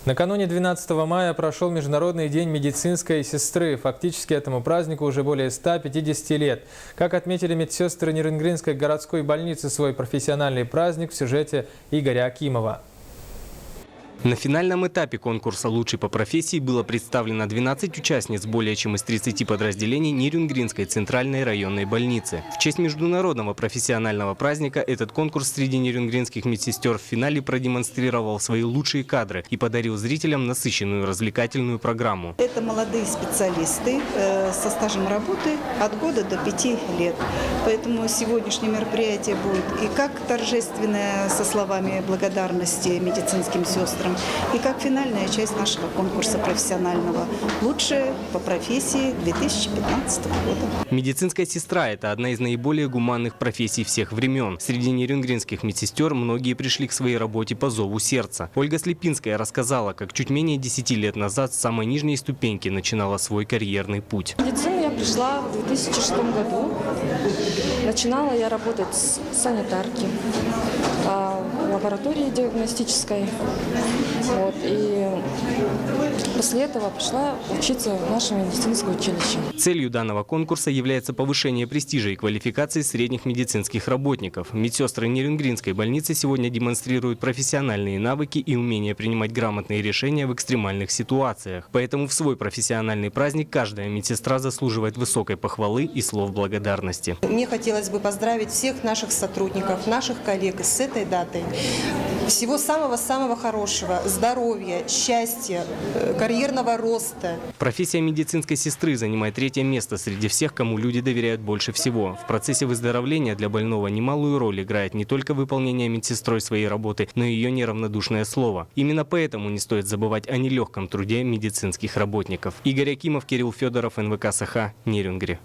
Накануне 12 мая прошел Международный день медицинской сестры. Фактически этому празднику уже более 150 лет. Как отметили медсестры Нерюнгринской городской больницы свой профессиональный праздник в сюжете Игоря Акимова. На финальном этапе конкурса «Лучший по профессии» было представлено 12 участниц более чем из 30 подразделений Нерюнгринской центральной районной больницы. В честь международного профессионального праздника этот конкурс среди нерюнгринских медсестер в финале продемонстрировал свои лучшие кадры и подарил зрителям насыщенную развлекательную программу. Это молодые специалисты со стажем работы от года до 5 лет. Поэтому сегодняшнее мероприятие будет и как торжественное со словами благодарности медицинским сестрам, и как финальная часть нашего конкурса профессионального «Лучшее по профессии» 2015 года. Медицинская сестра – это одна из наиболее гуманных профессий всех времен. Среди нерюнгринских медсестер многие пришли к своей работе по зову сердца. Ольга Слепинская рассказала, как чуть менее 10 лет назад с самой нижней ступеньки начинала свой карьерный путь. В медицину я пришла в 2006 году. Начинала я работать с санитарки в лаборатории диагностической. И после этого пришла учиться в наше медицинское училище. Целью данного конкурса является повышение престижа и квалификации средних медицинских работников. Медсестры Нерюнгринской больницы сегодня демонстрируют профессиональные навыки и умение принимать грамотные решения в экстремальных ситуациях. Поэтому в свой профессиональный праздник каждая медсестра заслуживает высокой похвалы и слов благодарности. Мне хотелось бы поздравить всех наших сотрудников, наших коллег с этой датой. Всего самого-самого хорошего, здоровья, счастья, карьерного роста. Профессия медицинской сестры занимает 3-е место среди всех, кому люди доверяют больше всего. В процессе выздоровления для больного немалую роль играет не только выполнение медсестрой своей работы, но и ее неравнодушное слово. Именно поэтому не стоит забывать о нелегком труде медицинских работников. Игорь Акимов, Кирилл Федоров, НВК Саха, Нерюнгри.